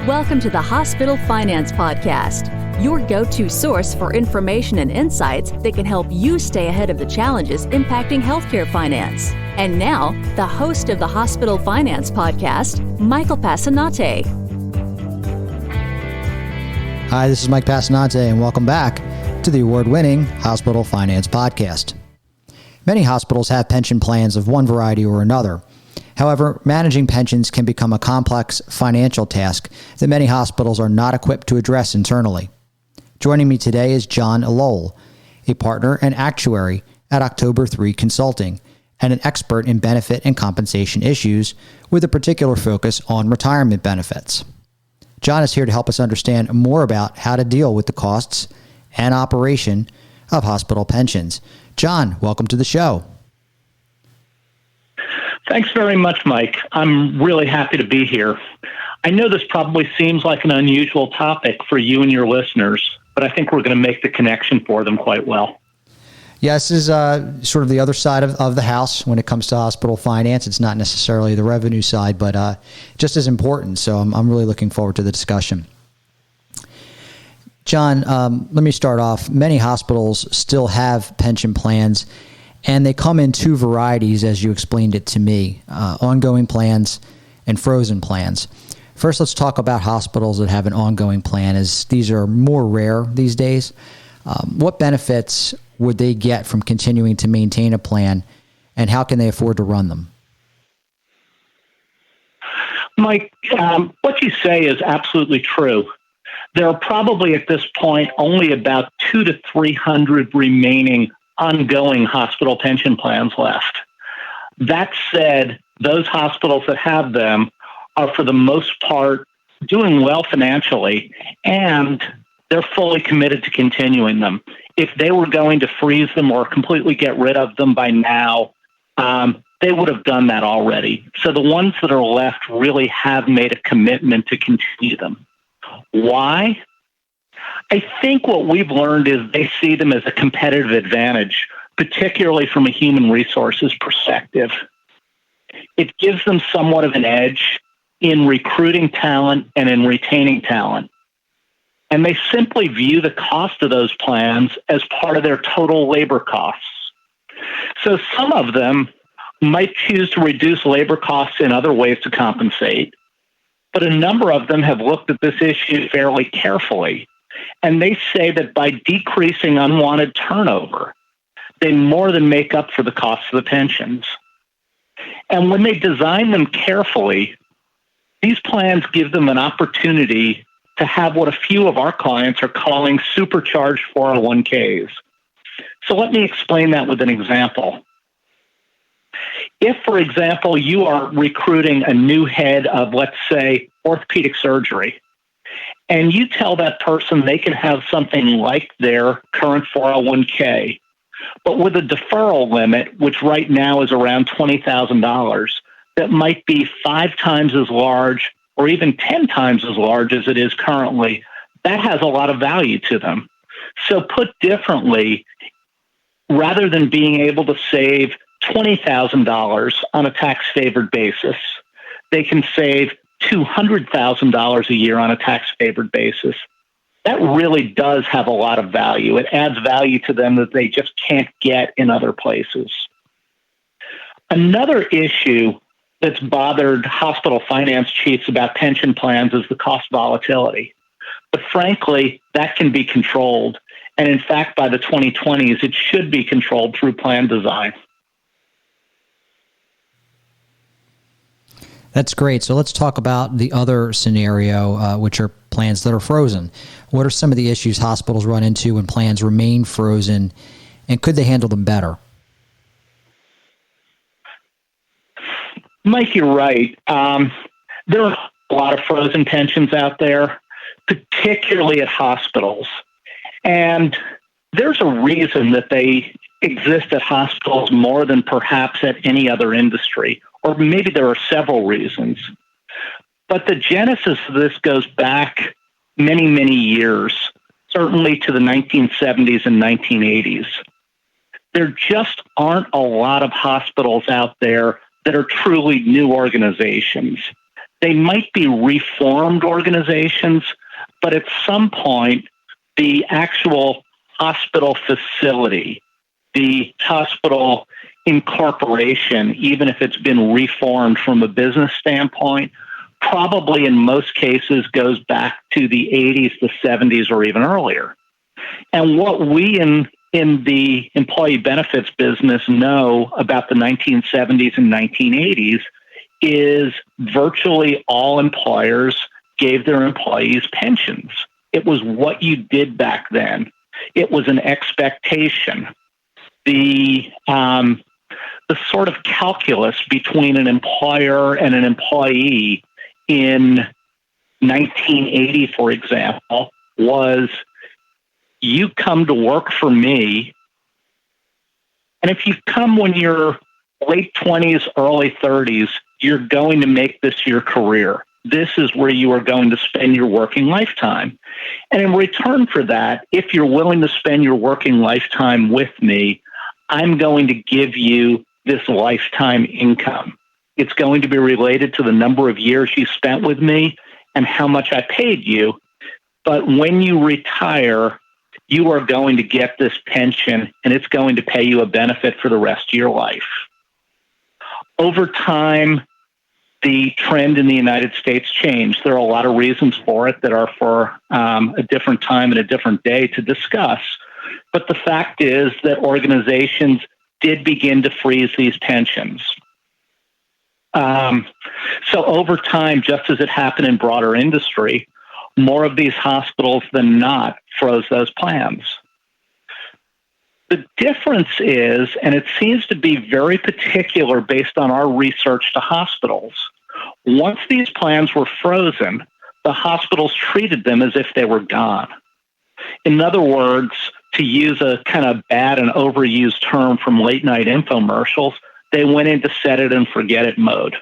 Welcome to the Hospital Finance Podcast, your go-to source for information and insights that can help you stay ahead of the challenges impacting healthcare finance. And now, the host of the Hospital Finance Podcast, Michael Passanante. Hi, this is Mike Passanante, and welcome back to the award-winning Hospital Finance Podcast. Many hospitals have pension plans of one variety or another. However, managing pensions can become a complex financial task that many hospitals are not equipped to address internally. Joining me today is John Lowell, a partner and actuary at October 3 Consulting and an expert in benefit and compensation issues with a particular focus on retirement benefits. John is here to help us understand more about how to deal with the costs and operation of hospital pensions. John, welcome to the show. Thanks very much, Mike. I'm really happy to be here. I know this probably seems like an unusual topic for you and your listeners, but I think we're going to make the connection for them quite well. Yes, this is sort of the other side of the house when it comes to hospital finance. It's not necessarily the revenue side, but just as important. So I'm really looking forward to the discussion. John, let me start off. Many hospitals still have pension plans, and they come in two varieties, as you explained it to me, ongoing plans and frozen plans. First, let's talk about hospitals that have an ongoing plan, as these are more rare these days. What benefits would they get from continuing to maintain a plan, and how can they afford to run them? Mike, what you say is absolutely true. There are probably at this point only about 200 to 300 remaining ongoing hospital pension plans left. That said, those hospitals that have them are for the most part doing well financially, and they're fully committed to continuing them. If they were going to freeze them or completely get rid of them by now, they would have done that already. So the ones that are left really have made a commitment to continue them. Why? I think what we've learned is they see them as a competitive advantage, particularly from a human resources perspective. It gives them somewhat of an edge in recruiting talent and in retaining talent. And they simply view the cost of those plans as part of their total labor costs. So some of them might choose to reduce labor costs in other ways to compensate, but a number of them have looked at this issue fairly carefully. And they say that by decreasing unwanted turnover, they more than make up for the cost of the pensions. And when they design them carefully, these plans give them an opportunity to have what a few of our clients are calling supercharged 401ks. So let me explain that with an example. If, for example, you are recruiting a new head of, let's say, orthopedic surgery, and you tell that person they can have something like their current 401k, but with a deferral limit, which right now is around $20,000, that might be 5 times as large or even 10 times as large as it is currently, that has a lot of value to them. So put differently, rather than being able to save $20,000 on a tax-favored basis, they can save $200,000 a year on a tax-favored basis. That really does have a lot of value. It adds value to them that they just can't get in other places. Another issue that's bothered hospital finance chiefs about pension plans is the cost volatility. But frankly, that can be controlled. And in fact, by the 2020s, it should be controlled through plan design. That's great. So let's talk about the other scenario, which are plans that are frozen. What are some of the issues hospitals run into when plans remain frozen, and could they handle them better? Mike, you're right. There are a lot of frozen pensions out there, particularly at hospitals. And there's a reason that they exist at hospitals more than perhaps at any other industry. Or maybe there are several reasons. But the genesis of this goes back many, many years, certainly to the 1970s and 1980s. There just aren't a lot of hospitals out there that are truly new organizations. they might be reformed organizations, but at some point, the actual hospital facility, the hospital incorporation, even if it's been reformed from a business standpoint, probably in most cases goes back to the 80s, the 70s, or even earlier. And what we in the employee benefits business know about the 1970s and 1980s is virtually all employers gave their employees pensions. It was what you did back then. It was an expectation. The sort of calculus between an employer and an employee in 1980, for example, was you come to work for me, and if you come when you're late 20s, early 30s, you're going to make this your career. This is where you are going to spend your working lifetime. And in return for that, if you're willing to spend your working lifetime with me, I'm going to give you this lifetime income. It's going to be related to the number of years you spent with me and how much I paid you. But when you retire, you are going to get this pension, and it's going to pay you a benefit for the rest of your life. Over time, the trend in the United States changed. There are a lot of reasons for it that are for a different time and a different day to discuss. But the fact is that organizations did begin to freeze these pensions. So over time, just as it happened in broader industry, more of these hospitals than not froze those plans. The difference is, and it seems to be very particular based on our research to hospitals, once these plans were frozen, the hospitals treated them as if they were gone. In other words, to use a kind of bad and overused term from late night infomercials, they went into set it and forget it mode.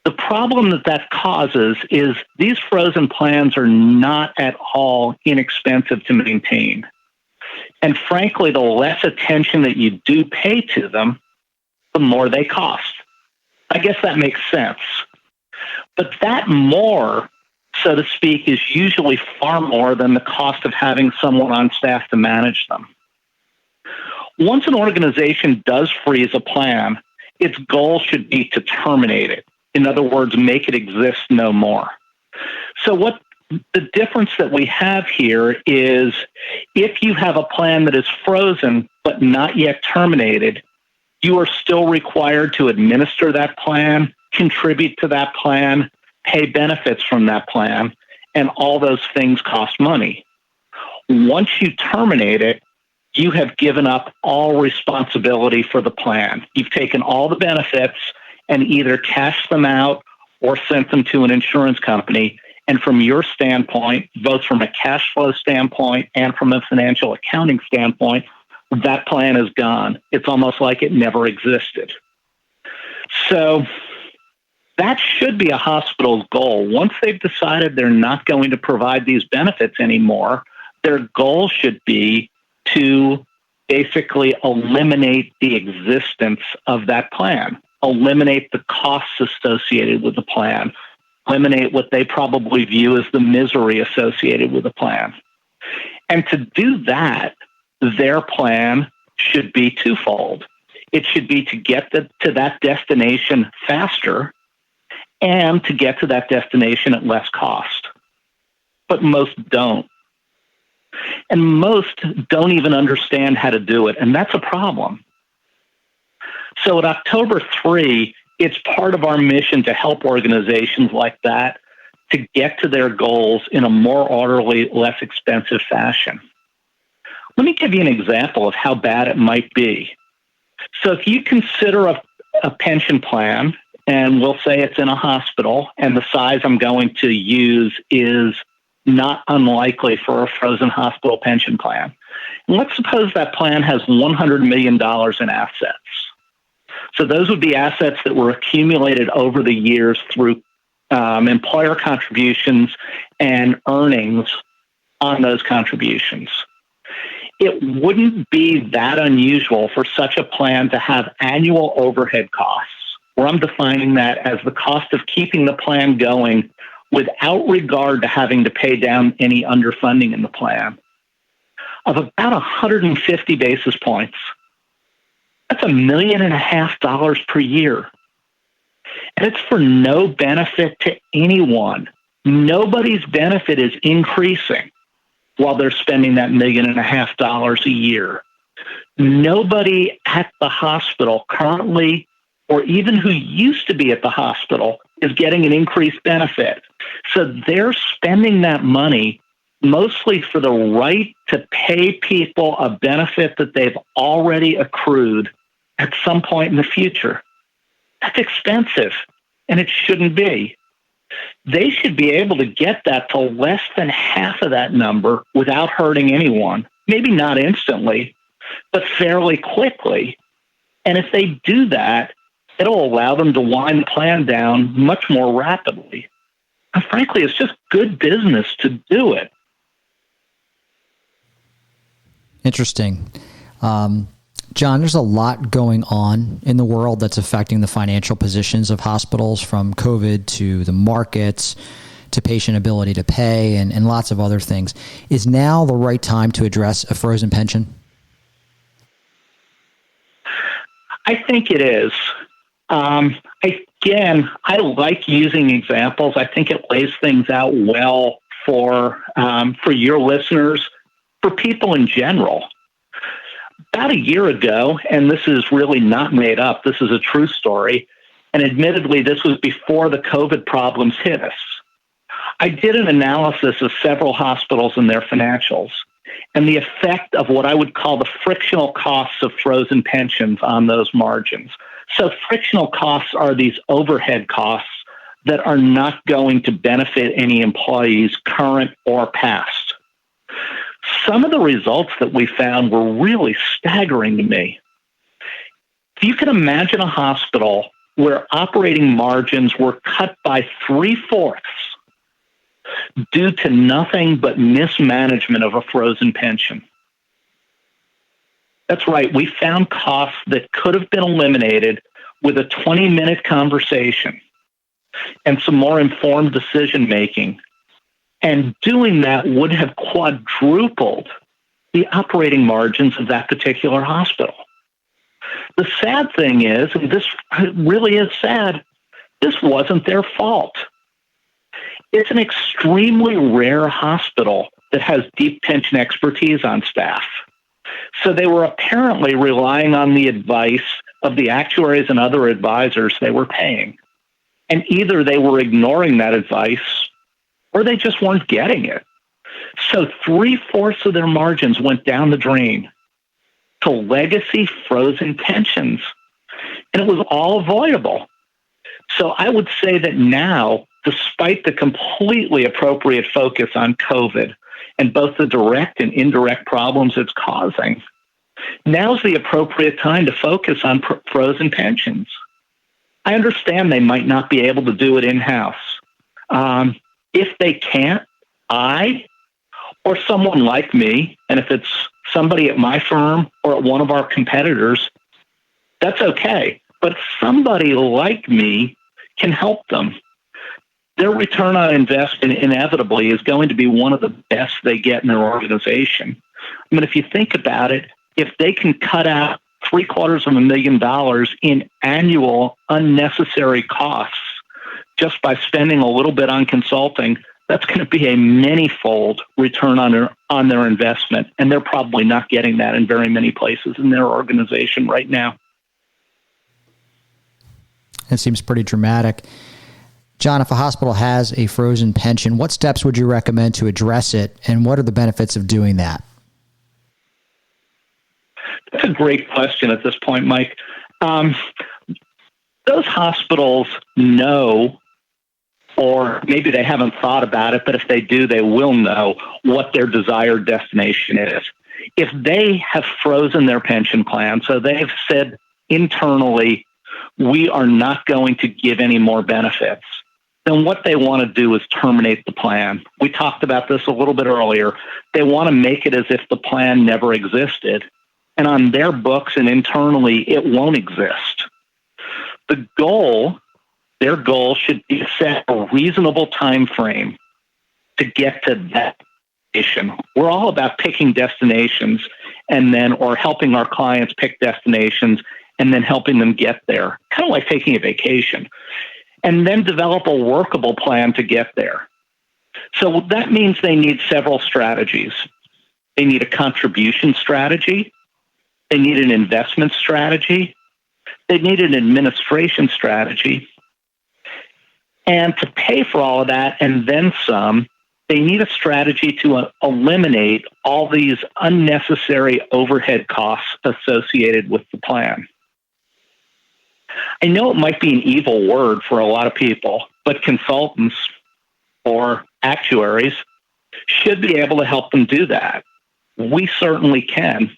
The problem that causes is these frozen plans are not at all inexpensive to maintain. And frankly, the less attention that you do pay to them, the more they cost. I guess that makes sense. But that more, so to speak, is usually far more than the cost of having someone on staff to manage them. Once an organization does freeze a plan, its goal should be to terminate it. In other words, make it exist no more. So what the difference that we have here is if you have a plan that is frozen but not yet terminated, you are still required to administer that plan, contribute to that plan, pay benefits from that plan, and all those things cost money. Once you terminate it, you have given up all responsibility for the plan. You've taken all the benefits and either cashed them out or sent them to an insurance company. And from your standpoint, both from a cash flow standpoint and from a financial accounting standpoint, that plan is gone. It's almost like it never existed. So that should be a hospital's goal. Once they've decided they're not going to provide these benefits anymore, their goal should be to basically eliminate the existence of that plan, eliminate the costs associated with the plan, eliminate what they probably view as the misery associated with the plan. And to do that, their plan should be twofold. It should be to get to that destination faster and to get to that destination at less cost. But most don't. And most don't even understand how to do it, and that's a problem. So at October 3, it's part of our mission to help organizations like that to get to their goals in a more orderly, less expensive fashion. Let me give you an example of how bad it might be. So if you consider a pension plan, and we'll say it's in a hospital, and the size I'm going to use is not unlikely for a frozen hospital pension plan. And let's suppose that plan has $100 million in assets. So those would be assets that were accumulated over the years through employer contributions and earnings on those contributions. It wouldn't be that unusual for such a plan to have annual overhead costs, where I'm defining that as the cost of keeping the plan going without regard to having to pay down any underfunding in the plan, of about 150 basis points. That's $1.5 million per year. And it's for no benefit to anyone. Nobody's benefit is increasing while they're spending that $1.5 million a year. Nobody at the hospital currently, or even who used to be at the hospital, is getting an increased benefit. So they're spending that money mostly for the right to pay people a benefit that they've already accrued at some point in the future. That's expensive, and it shouldn't be. They should be able to get that to less than half of that number without hurting anyone. Maybe not instantly, but fairly quickly. And if they do that, it'll allow them to wind the plan down much more rapidly. And frankly, it's just good business to do it. Interesting. John, there's a lot going on in the world that's affecting the financial positions of hospitals, from COVID to the markets to patient ability to pay and lots of other things. Is now the right time to address a frozen pension? I think it is. Again, I like using examples. I think it lays things out well for your listeners, for people in general. About a year ago, and this is really not made up, this is a true story, and admittedly, this was before the COVID problems hit us. I did an analysis of several hospitals and their financials, and the effect of what I would call the frictional costs of frozen pensions on those margins. So frictional costs are these overhead costs that are not going to benefit any employees, current or past. Some of the results that we found were really staggering to me. You can imagine a hospital where operating margins were cut by 3/4 due to nothing but mismanagement of a frozen pension. That's right. We found costs that could have been eliminated with a 20-minute conversation and some more informed decision-making. And doing that would have quadrupled the operating margins of that particular hospital. The sad thing is, and this really is sad, this wasn't their fault. It's an extremely rare hospital that has deep pension expertise on staff. So they were apparently relying on the advice of the actuaries and other advisors they were paying. And either they were ignoring that advice or they just weren't getting it. So 3/4 of their margins went down the drain to legacy frozen pensions. And it was all avoidable. So I would say that now, despite the completely appropriate focus on COVID and both the direct and indirect problems it's causing, now's the appropriate time to focus on frozen pensions. I understand they might not be able to do it in-house. If they can't, I or someone like me, and if it's somebody at my firm or at one of our competitors, that's okay. But somebody like me can help them. Their return on investment inevitably is going to be one of the best they get in their organization. I mean, if you think about it, if they can cut out $750,000 in annual unnecessary costs just by spending a little bit on consulting, that's going to be a many-fold return on their investment, and they're probably not getting that in very many places in their organization right now. It seems pretty dramatic. John, if a hospital has a frozen pension, what steps would you recommend to address it, and what are the benefits of doing that? That's a great question at this point, Mike. Those hospitals know, or maybe they haven't thought about it, but if they do, they will know what their desired destination is. If they have frozen their pension plan, so they've said internally, we are not going to give any more benefits, then what they want to do is terminate the plan. We talked about this a little bit earlier. They want to make it as if the plan never existed. And on their books and internally, it won't exist. their goal should be to set a reasonable time frame to get to that destination. We're all about picking destinations or helping our clients pick destinations and then helping them get there, kind of like taking a vacation, and then develop a workable plan to get there. So that means they need several strategies. They need a contribution strategy. They need an investment strategy. They need an administration strategy. And to pay for all of that and then some, they need a strategy to eliminate all these unnecessary overhead costs associated with the plan. I know it might be an evil word for a lot of people, but consultants or actuaries should be able to help them do that. We certainly can.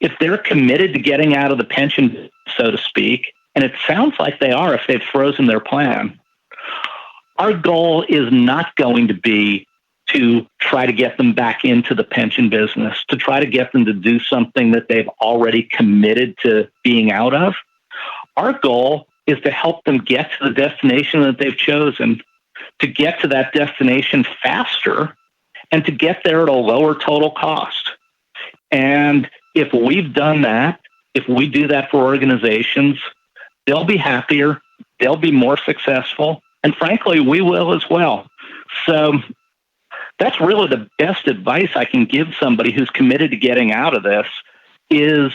If they're committed to getting out of the pension, so to speak, and it sounds like they are if they've frozen their plan, our goal is not going to be to try to get them back into the pension business, to try to get them to do something that they've already committed to being out of. Our goal is to help them get to the destination that they've chosen, to get to that destination faster, and to get there at a lower total cost. And if we've done that, if we do that for organizations, they'll be happier, they'll be more successful, and frankly, we will as well. So that's really the best advice I can give somebody who's committed to getting out of this is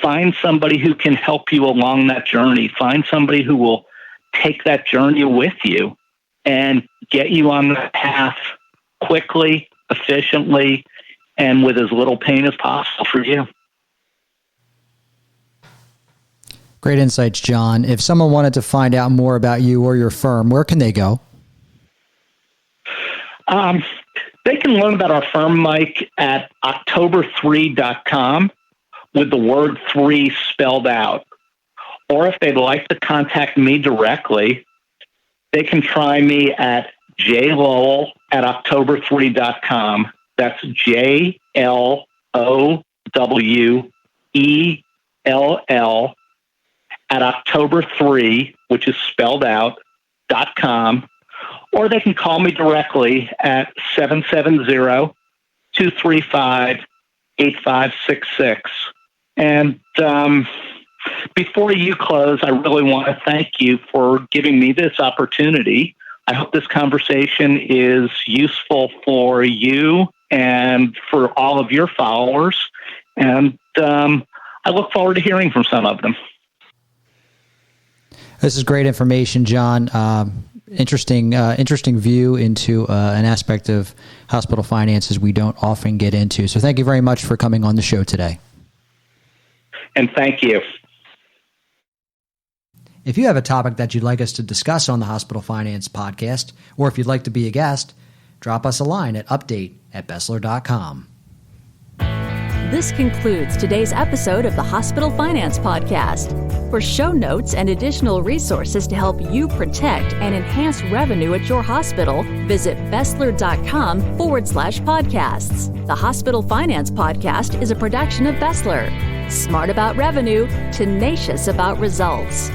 find somebody who can help you along that journey. Find somebody who will take that journey with you and get you on the path quickly, efficiently, and with as little pain as possible for you. Great insights, John. If someone wanted to find out more about you or your firm, where can they go? They can learn about our firm, Mike, at October3.com with the word 3 spelled out. Or if they'd like to contact me directly, they can try me at jlowell at October3.com. That's JLOWELL at October3, which is spelled out, .com. Or they can call me directly at 770-235-8566. And before you close, I really want to thank you for giving me this opportunity. I hope this conversation is useful for you and for all of your followers. And I look forward to hearing from some of them. This is great information, John. Interesting view into an aspect of hospital finances we don't often get into. So thank you very much for coming on the show today. And thank you. If you have a topic that you'd like us to discuss on the Hospital Finance Podcast, or if you'd like to be a guest, drop us a line at update@bessler.com. This concludes today's episode of the Hospital Finance Podcast. For show notes and additional resources to help you protect and enhance revenue at your hospital, visit Bessler.com/podcasts. The Hospital Finance Podcast is a production of Bessler. Smart about revenue, tenacious about results.